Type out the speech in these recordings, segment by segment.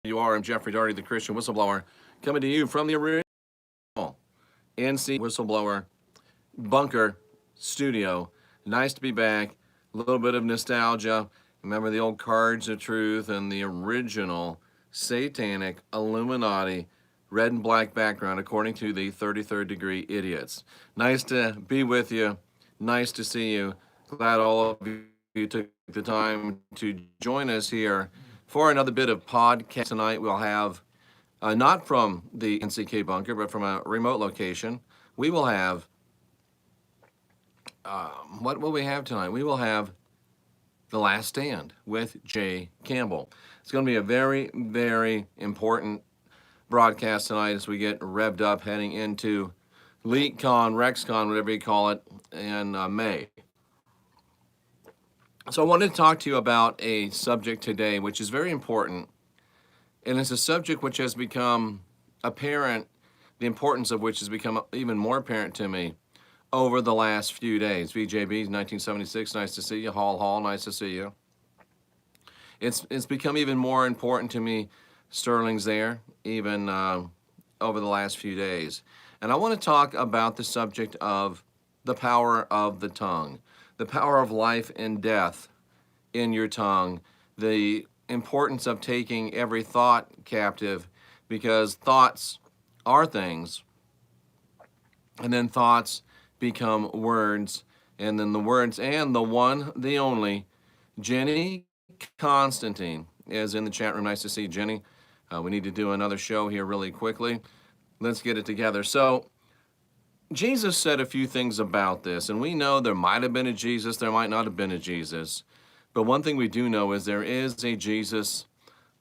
You are. I'm Jeffrey Daugherty, the Christian whistleblower, coming to you from the original NC Whistleblower Bunker Studio. Nice to be back. A little bit of nostalgia. Remember the old Cards of Truth and the original satanic Illuminati red and black background, according to the 33rd degree idiots. Nice to be with you. Nice to see you. Glad all of you took the time to join us here for another bit of podcast tonight. We'll have, not from the NCK bunker, but from a remote location. We will have, what will we have tonight? We will have The Last Stand with Jay Campbell. It's going to be a very, very important broadcast tonight as we get revved up heading into LeakCon, RexCon, whatever you call it, in May. So I wanted to talk to you about a subject today which is very important, and it's a subject which has become apparent, the importance of which has become even more apparent to me over the last few days. VJB 1976, nice to see you. Hall, nice to see you. It's become even more important to me, Sterling's there, even over the last few days. And I want to talk about the subject of the power of the tongue, the power of life and death in your tongue, the importance of taking every thought captive, because thoughts are things, and then thoughts become words, and then the words, and the one, the only, Jenny Constantine is in the chat room. Nice to see you, Jenny. We need to do another show here really quickly. Let's get it together. So Jesus said a few things about this, and we know there might have been a Jesus, there might not have been a Jesus. But one thing we do know is there is a Jesus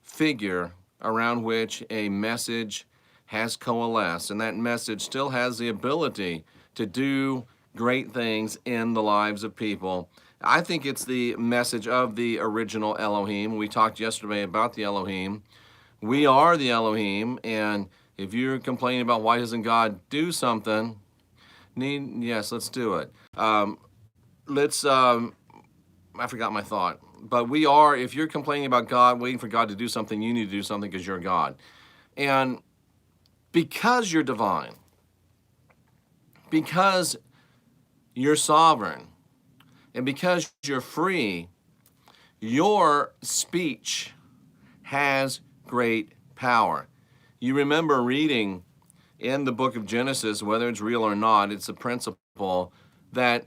figure around which a message has coalesced, and that message still has the ability to do great things in the lives of people. I think it's the message of the original Elohim. We talked yesterday about the Elohim. We are the Elohim, and if you're complaining about why doesn't God do something, yes, let's do it. I forgot my thought. But we are, if you're complaining about God, waiting for God to do something, you need to do something because you're God. And because you're divine, because you're sovereign, and because you're free, your speech has great power. You remember reading in the book of Genesis, whether it's real or not, it's a principle that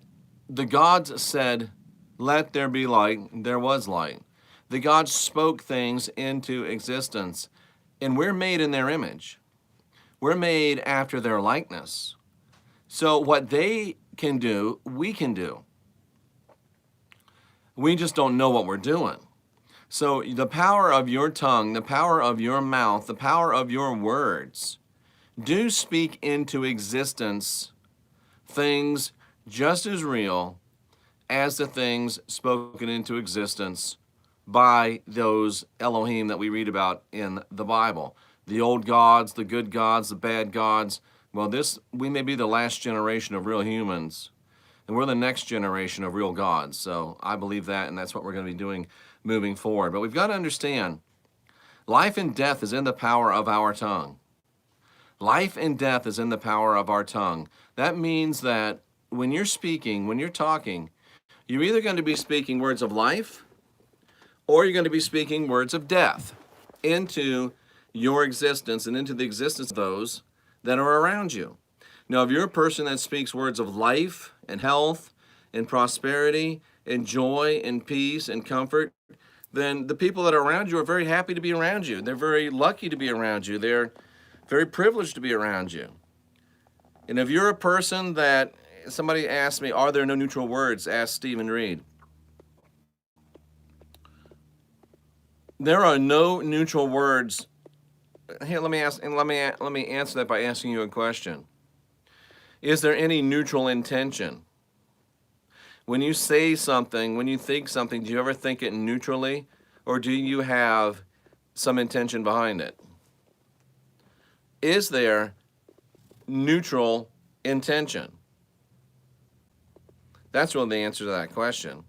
the gods said, "Let there be light," there was light. The gods spoke things into existence, and we're made in their image. We're made after their likeness. So what they can do, we can do. We just don't know what we're doing. So the power of your tongue, the power of your mouth, the power of your words, do speak into existence things just as real as the things spoken into existence by those Elohim that we read about in the Bible. The old gods, the good gods, the bad gods. Well, we may be the last generation of real humans, and we're the next generation of real gods. So I believe that, and that's what we're going to be doing moving forward. But we've got to understand, life and death is in the power of our tongue. Life and death is in the power of our tongue. That means that when you're speaking, when you're talking, you're either going to be speaking words of life or you're going to be speaking words of death into your existence and into the existence of those that are around you. Now, if you're a person that speaks words of life and health and prosperity and joy and peace and comfort, then the people that are around you are very happy to be around you. They're very lucky to be around you. They're very privileged to be around you. And if you're a person that, somebody asked me, are there no neutral words? Asked Stephen Reed. There are no neutral words. Here, let me answer that by asking you a question. Is there any neutral intention? When you say something, when you think something, do you ever think it neutrally, or do you have some intention behind it? Is there neutral intention? That's really the answer to that question.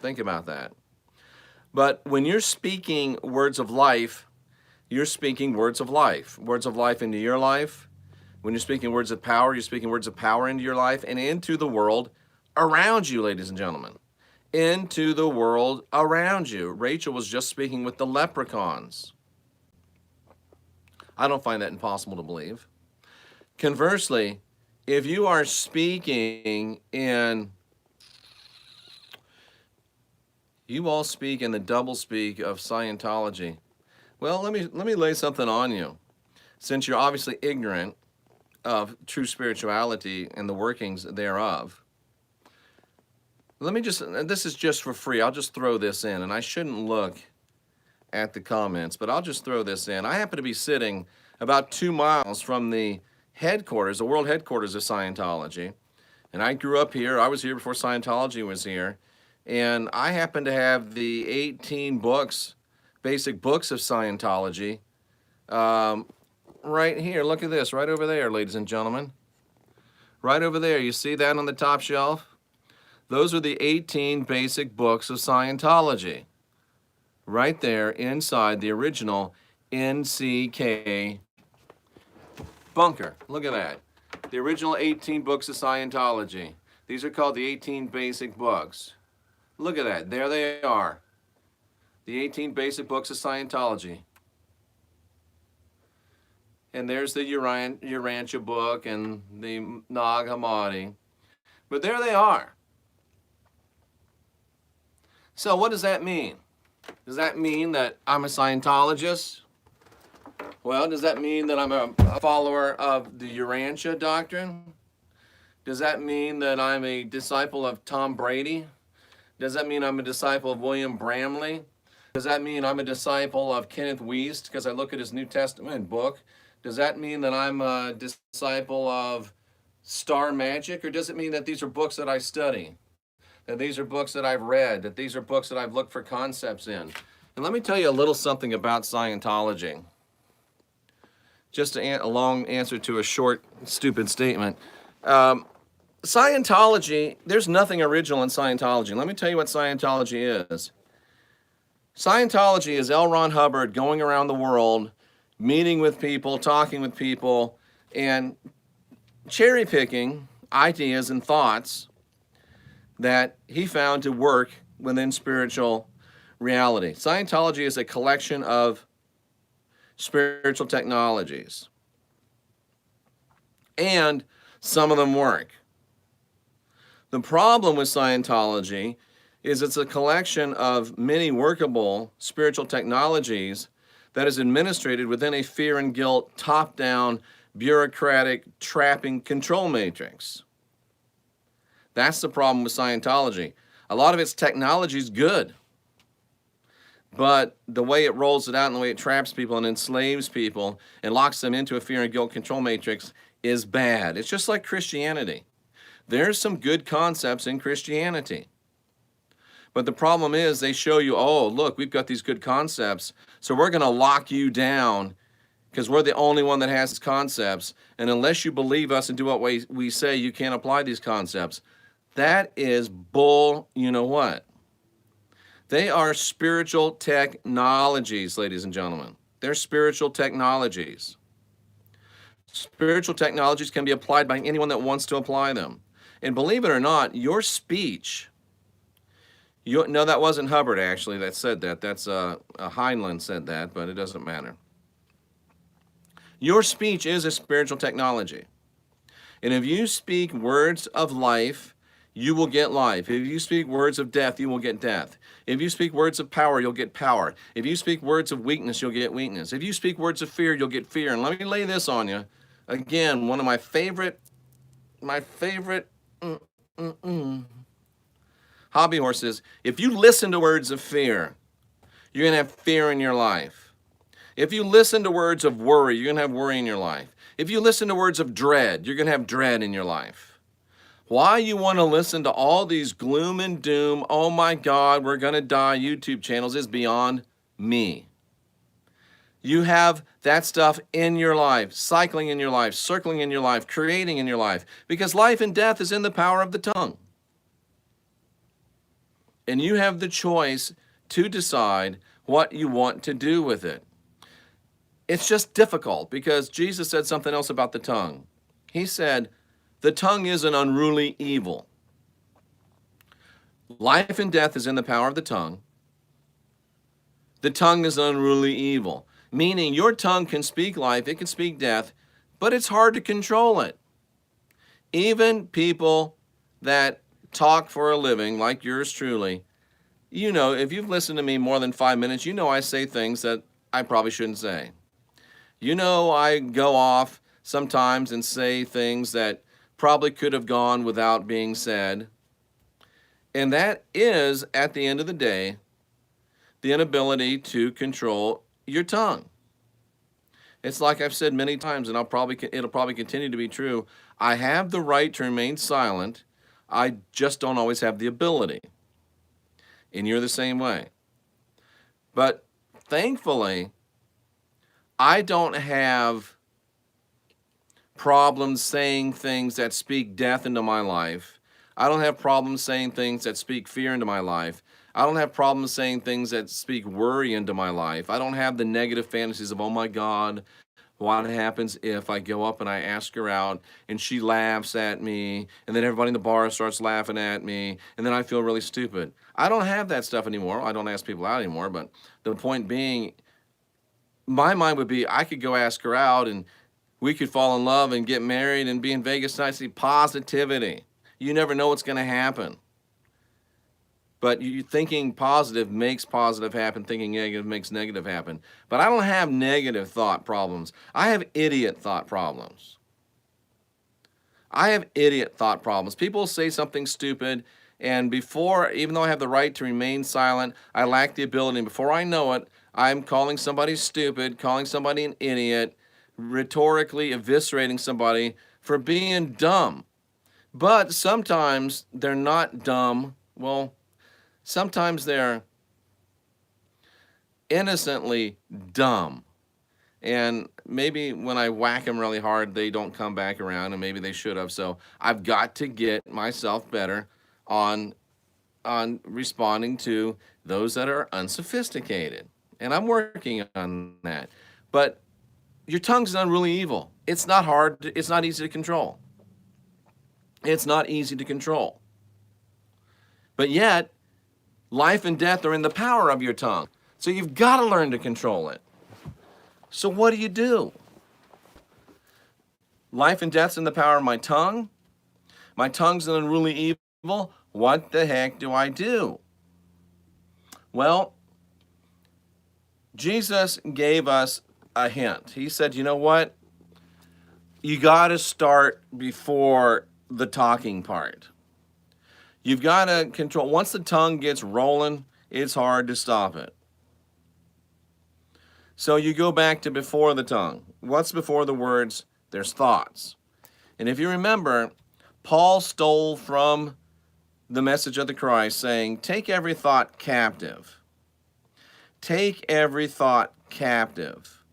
Think about that. But when you're speaking words of life, you're speaking words of life into your life. When you're speaking words of power, you're speaking words of power into your life and into the world around you, ladies and gentlemen. Into the world around you. Rachel was just speaking with the leprechauns. I don't find that impossible to believe. Conversely, if you are speaking in, you all speak in the double speak of Scientology. Well, let me lay something on you. Since you're obviously ignorant of true spirituality and the workings thereof, this is just for free. I'll just throw this in, and I shouldn't look at the comments, but I'll just throw this in. I happen to be sitting about 2 miles from the headquarters, the world headquarters of Scientology. And I grew up here. I was here before Scientology was here. And I happen to have the 18 books, basic books of Scientology, right here. Look at this, right over there, ladies and gentlemen. Right over there. You see that on the top shelf? Those are the 18 basic books of Scientology. Right there inside the original NCK bunker. Look at that. The original 18 books of Scientology. These are called the 18 basic books. Look at that. There they are. The 18 basic books of Scientology. And there's the Urantia book and the Nag Hammadi. But there they are. So what does that mean? Does that mean that I'm a Scientologist? Well, does that mean that I'm a follower of the Urantia doctrine? Does that mean that I'm a disciple of Tom Brady? Does that mean I'm a disciple of William Bramley? Does that mean I'm a disciple of Kenneth Wiest because I look at his New Testament book? Does that mean that I'm a disciple of Star Magic? Or does it mean that these are books that I study? That these are books that I've read? That these are books that I've looked for concepts in? And let me tell you a little something about Scientology. Just a long answer to a short, stupid statement. Scientology, there's nothing original in Scientology. Let me tell you what Scientology is. Scientology is L. Ron Hubbard going around the world, meeting with people, talking with people, and cherry-picking ideas and thoughts that he found to work within spiritual reality. Scientology is a collection of spiritual technologies. And some of them work. The problem with Scientology is it's a collection of many workable spiritual technologies that is administrated within a fear and guilt, top-down, bureaucratic, trapping control matrix. That's the problem with Scientology. A lot of its technology is good, but the way it rolls it out and the way it traps people and enslaves people and locks them into a fear and guilt control matrix is bad. It's just like Christianity. There's some good concepts in Christianity. But the problem is they show you, oh, look, we've got these good concepts, so we're going to lock you down because we're the only one that has concepts. And unless you believe us and do what we say, you can't apply these concepts. That is bull, you know what? They are spiritual technologies, ladies and gentlemen. They're spiritual technologies. Spiritual technologies can be applied by anyone that wants to apply them. And believe it or not, your speech, no, that wasn't Hubbard actually that said that. That's Heinlein said that, but it doesn't matter. Your speech is a spiritual technology. And if you speak words of life, you will get life. If you speak words of death, you will get death. If you speak words of power, you'll get power. If you speak words of weakness, you'll get weakness. If you speak words of fear, you'll get fear. And let me lay this on you. Again, one of my favorite hobby horses. If you listen to words of fear, you're going to have fear in your life. If you listen to words of worry, you're going to have worry in your life. If you listen to words of dread, you're going to have dread in your life. Why you want to listen to all these gloom and doom, oh my God, we're going to die YouTube channels is beyond me. You have that stuff in your life, cycling in your life, circling in your life, creating in your life, because life and death is in the power of the tongue. And you have the choice to decide what you want to do with it. It's just difficult because Jesus said something else about the tongue. He said, the tongue is an unruly evil. Life and death is in the power of the tongue. The tongue is an unruly evil, meaning your tongue can speak life, it can speak death, but it's hard to control it. Even people that talk for a living, like yours truly, you know, if you've listened to me more than 5 minutes, you know I say things that I probably shouldn't say. You know I go off sometimes and say things that probably could have gone without being said. And that is, at the end of the day, the inability to control your tongue. It's like I've said many times, and it'll probably continue to be true. I have the right to remain silent. I just don't always have the ability. And you're the same way. But thankfully, I don't have problems saying things that speak death into my life. I don't have problems saying things that speak fear into my life. I don't have problems saying things that speak worry into my life. I don't have the negative fantasies of, oh my God, what happens if I go up and I ask her out and she laughs at me and then everybody in the bar starts laughing at me and then I feel really stupid. I don't have that stuff anymore. I don't ask people out anymore, but the point being, my mind would be I could go ask her out and we could fall in love and get married and be in Vegas tonight. See, positivity. You never know what's going to happen. But you thinking positive makes positive happen. Thinking negative makes negative happen. But I don't have negative thought problems. I have idiot thought problems. I have idiot thought problems. People say something stupid, and before, even though I have the right to remain silent, I lack the ability. And before I know it, I'm calling somebody stupid, calling somebody an idiot, rhetorically eviscerating somebody for being dumb. But sometimes they're not dumb. Well, sometimes they're innocently dumb. And maybe when I whack them really hard, they don't come back around, and maybe they should have. So I've got to get myself better on responding to those that are unsophisticated. And I'm working on that. But your tongue's an unruly evil. It's not hard. It's not easy to control. It's not easy to control. But yet, life and death are in the power of your tongue. So you've got to learn to control it. So what do? Life and death's in the power of my tongue. My tongue's an unruly evil. What the heck do I do? Well, Jesus gave us a hint. He said, you know what? You got to start before the talking part. You've got to control. Once the tongue gets rolling, it's hard to stop it. So you go back to before the tongue. What's before the words? There's thoughts. And if you remember, Paul stole from the message of the Christ saying, take every thought captive. Take every thought captive.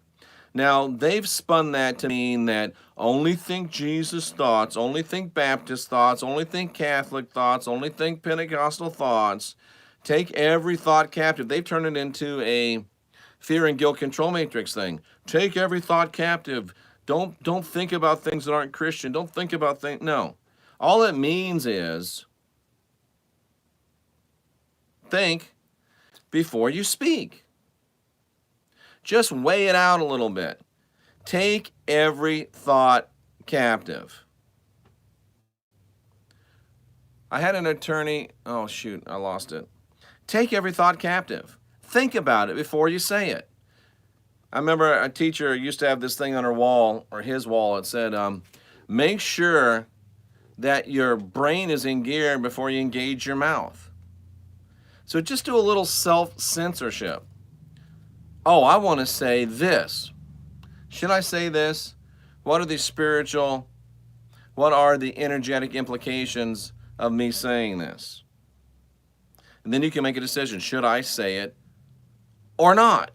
Now, they've spun that to mean that only think Jesus thoughts, only think Baptist thoughts, only think Catholic thoughts, only think Pentecostal thoughts. Take every thought captive. They've turned it into a fear and guilt control matrix thing. Take every thought captive. Don't think about things that aren't Christian. Don't think about things. No. All it means is think before you speak. Just weigh it out a little bit. Take every thought captive. I had an attorney, oh shoot, I lost it. Take every thought captive. Think about it before you say it. I remember a teacher used to have this thing on her wall, or his wall, it said, make sure that your brain is in gear before you engage your mouth. So just do a little self-censorship. Oh, I want to say this. Should I say this? What are the energetic implications of me saying this? And then you can make a decision. Should I say it or not?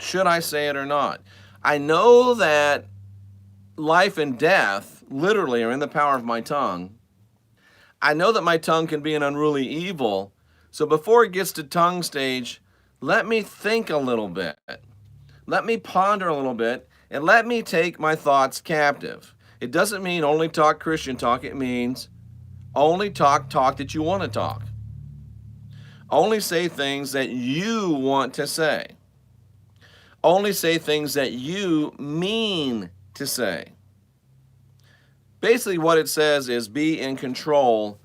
Should I say it or not? I know that life and death literally are in the power of my tongue. I know that my tongue can be an unruly evil. So before it gets to tongue stage, let me think a little bit. Let me ponder a little bit, and let me take my thoughts captive. It doesn't mean only talk Christian talk. It means only talk that you want to talk. Only say things that you want to say. Only say things that you mean to say. Basically, what it says is be in control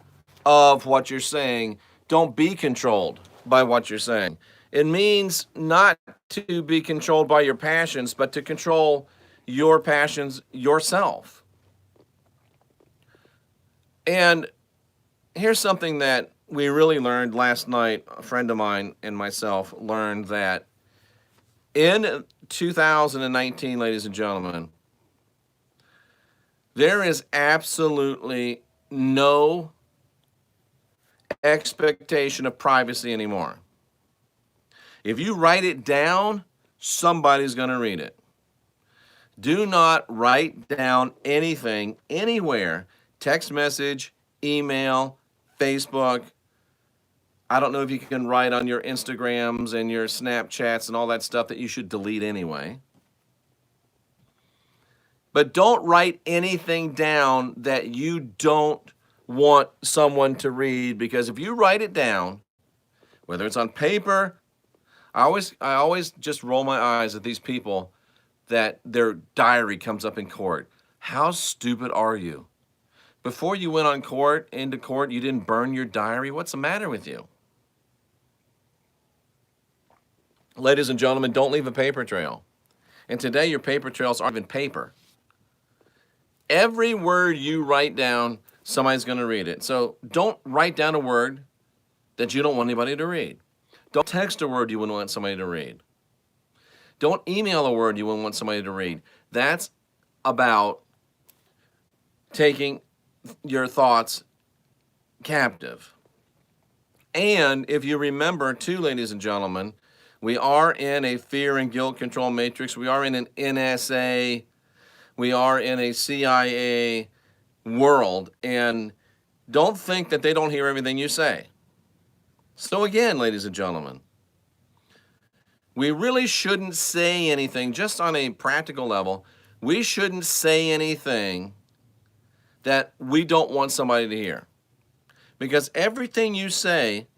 of what you're saying. Don't be controlled by what you're saying. It means not to be controlled by your passions, but to control your passions yourself. And here's something that we really learned last night. A friend of mine and myself learned that in 2019, ladies and gentlemen, there is absolutely no expectation of privacy anymore. If you write it down, somebody's going to read it. Do not write down anything anywhere. Text message, email, Facebook. I don't know if you can write on your Instagrams and your Snapchats and all that stuff that you should delete anyway. But don't write anything down that you don't want someone to read, because if you write it down, whether it's on paper, I always just roll my eyes at these people that their diary comes up in court. How stupid are you? Before you went into court, you didn't burn your diary? What's the matter with you? Ladies and gentlemen, don't leave a paper trail. And today your paper trails aren't even paper. Every word you write down, somebody's going to read it. So don't write down a word that you don't want anybody to read. Don't text a word you wouldn't want somebody to read. Don't email a word you wouldn't want somebody to read. That's about taking your thoughts captive. And if you remember too, ladies and gentlemen, we are in a fear and guilt control matrix. We are in an NSA. We are in a CIA world. And don't think that they don't hear everything you say. So again, ladies and gentlemen, we really shouldn't say anything, just on a practical level. We shouldn't say anything that we don't want somebody to hear. Because everything you say,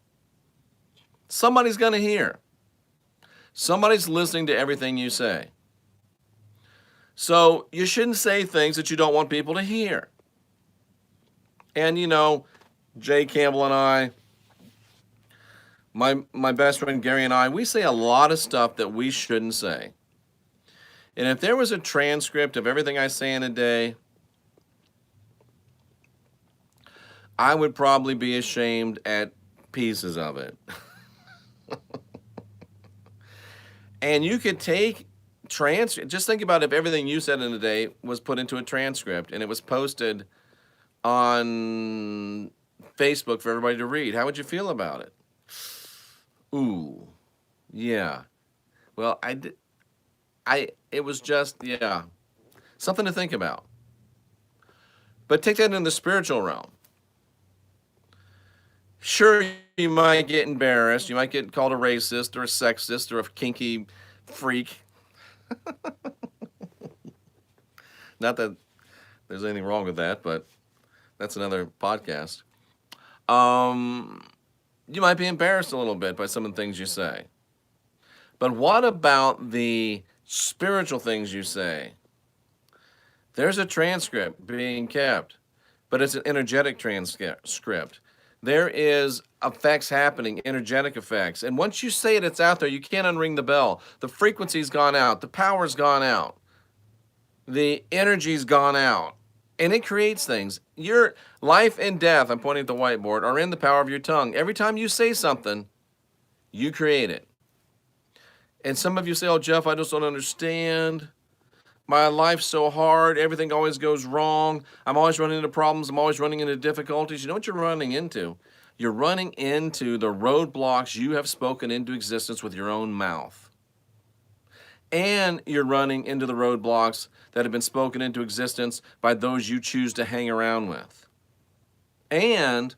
somebody's going to hear. Somebody's listening to everything you say. So you shouldn't say things that you don't want people to hear. And you know, Jay Campbell and I, my best friend Gary and I, we say a lot of stuff that we shouldn't say. And if there was a transcript of everything I say in a day, I would probably be ashamed at pieces of it. And you could take just think about if everything you said in a day was put into a transcript and it was posted on Facebook for everybody to read. How would you feel about it? Ooh, yeah. Well, it was just, yeah, something to think about. But take that in the spiritual realm. Sure, you might get embarrassed. You might get called a racist or a sexist or a kinky freak. Not that there's anything wrong with that, but that's another podcast. You might be embarrassed a little bit by some of the things you say. But what about the spiritual things you say? There's a transcript being kept, but it's an energetic transcript. There is effects happening, energetic effects. And once you say it, it's out there. You can't unring the bell. The frequency's gone out. The power's gone out. The energy's gone out. And it creates things. Your life and death, I'm pointing at the whiteboard, are in the power of your tongue. Every time you say something, you create it. And some of you say, oh, Jeff, I just don't understand. My life's so hard. Everything always goes wrong. I'm always running into problems. I'm always running into difficulties. You know what you're running into? You're running into the roadblocks you have spoken into existence with your own mouth. And you're running into the roadblocks that have been spoken into existence by those you choose to hang around with. And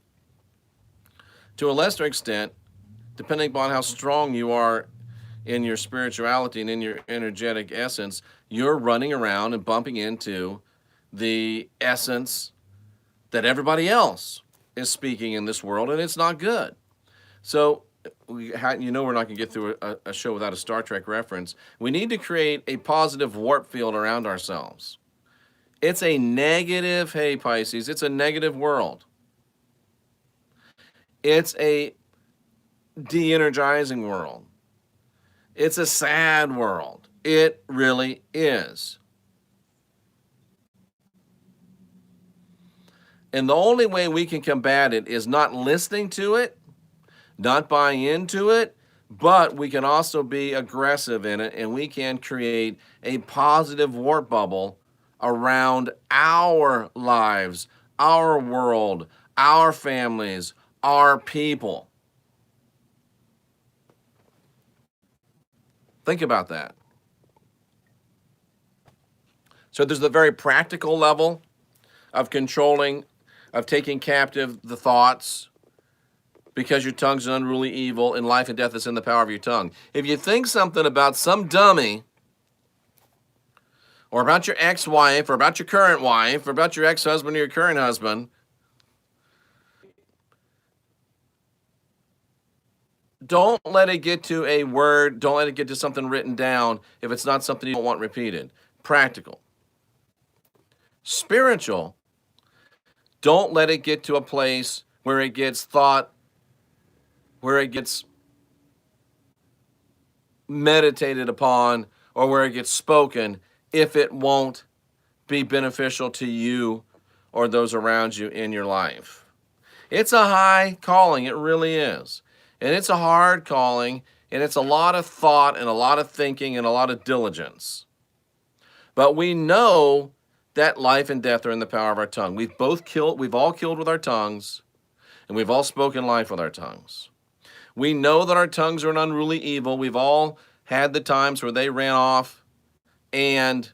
to a lesser extent, depending upon how strong you are in your spirituality and in your energetic essence, you're running around and bumping into the essence that everybody else is speaking in this world, and it's not good. So, we're not going to get through a show without a Star Trek reference. We need to create a positive warp field around ourselves. It's a negative, hey Pisces, it's a negative world. It's a de-energizing world. It's a sad world. It really is. And the only way we can combat it is not listening to it, not buying into it, but we can also be aggressive in it, and we can create a positive warp bubble around our lives, our world, our families, our people. Think about that. So there's the very practical level of controlling, of taking captive the thoughts, because your tongue's an unruly evil, and life and death is in the power of your tongue. If you think something about some dummy, or about your ex-wife, or about your current wife, or about your ex-husband or your current husband, don't let it get to a word, don't let it get to something written down if it's not something you don't want repeated. Practical. Spiritual, don't let it get to a place where it gets thought, where it gets meditated upon, or where it gets spoken, if it won't be beneficial to you or those around you in your life. It's a high calling, it really is. And it's a hard calling, and it's a lot of thought and a lot of thinking and a lot of diligence. But we know that life and death are in the power of our tongue. We've all killed with our tongues, and we've all spoken life with our tongues. We know that our tongues are an unruly evil. We've all had the times where they ran off and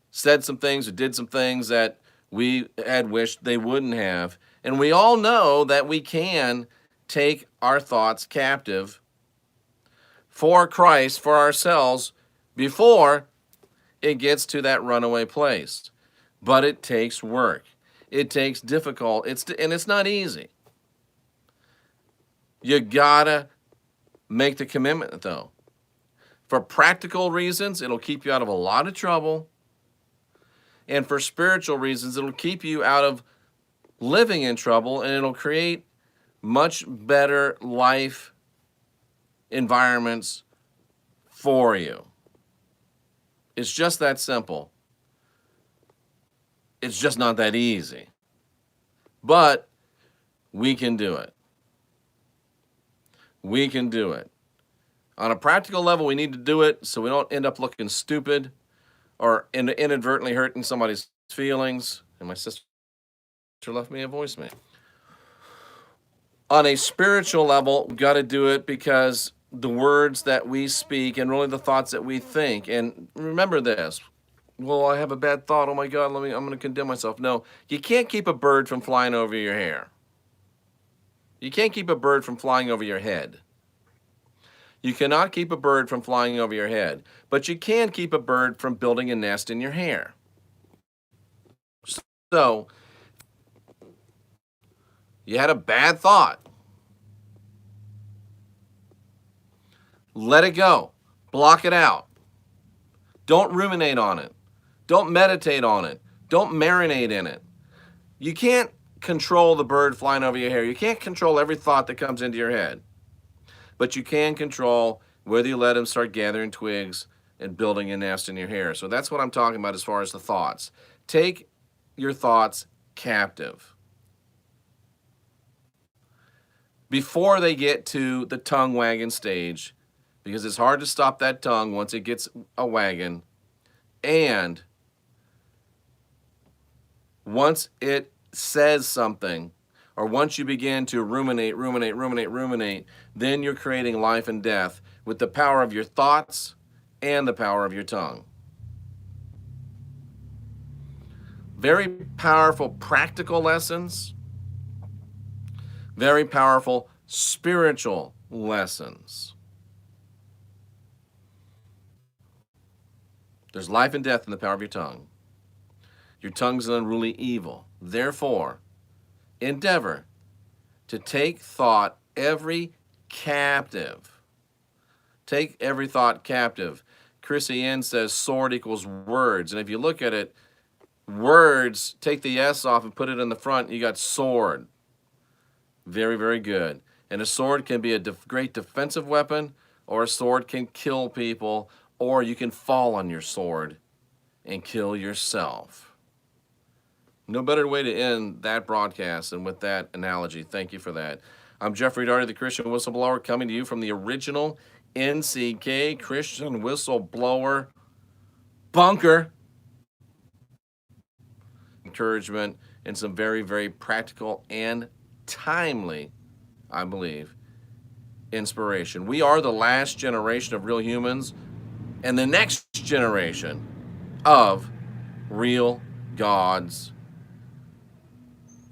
said some things or did some things that we had wished they wouldn't have. And we all know that we can take our thoughts captive for Christ, for ourselves, before it gets to that runaway place. But it takes work. It takes difficult. And it's not easy. You gotta make the commitment, though. For practical reasons, it'll keep you out of a lot of trouble. And for spiritual reasons, it'll keep you out of living in trouble, and it'll create much better life environments for you. It's just that simple. It's just not that easy. But we can do it. We can do it. On a practical level, we need to do it so we don't end up looking stupid or inadvertently hurting somebody's feelings. And my sister left me a voicemail. On a spiritual level, we've got to do it because the words that we speak and really the thoughts that we think. And remember this. Well, I have a bad thought. Oh my God, I'm going to condemn myself. No, you can't keep a bird from flying over your hair. You can't keep a bird from flying over your head. You cannot keep a bird from flying over your head, but you can keep a bird from building a nest in your hair. So, you had a bad thought. Let it go. Block it out. Don't ruminate on it. Don't meditate on it. Don't marinate in it. You can't control the bird flying over your hair. You can't control every thought that comes into your head. But you can control whether you let them start gathering twigs and building a nest in your hair. So that's what I'm talking about as far as the thoughts. Take your thoughts captive before they get to the tongue wagging stage, because it's hard to stop that tongue once it gets a wagging. And once it says something, or once you begin to ruminate, then you're creating life and death with the power of your thoughts and the power of your tongue. Very powerful practical lessons, very powerful spiritual lessons. There's life and death in the power of your tongue. Your tongue's an unruly evil. Therefore, endeavor to take thought every captive. Take every thought captive. Chrissy N says sword equals words. And if you look at it, words, take the S off and put it in the front, you got sword. Very, very good. And a sword can be a great defensive weapon, or a sword can kill people, or you can fall on your sword and kill yourself. No better way to end that broadcast than with that analogy. Thank you for that. I'm Jeffrey Daugherty, the Christian Whistleblower, coming to you from the original NCK Christian Whistleblower bunker. Encouragement and some very, very practical and timely, I believe, inspiration. We are the last generation of real humans and the next generation of real gods.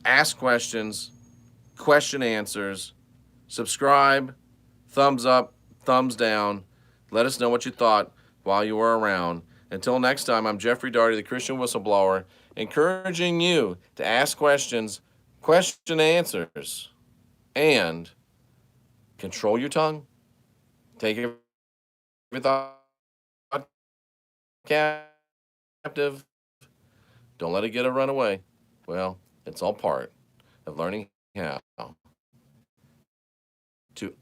Ask questions, question answers, subscribe, thumbs up, thumbs down. Let us know what you thought while you were around. Until next time, I'm Jeffrey Daugherty, the Christian Whistleblower, encouraging you to ask questions, question answers, and control your tongue. Take every thought captive. Don't let it get a runaway. Well, it's all part of learning how to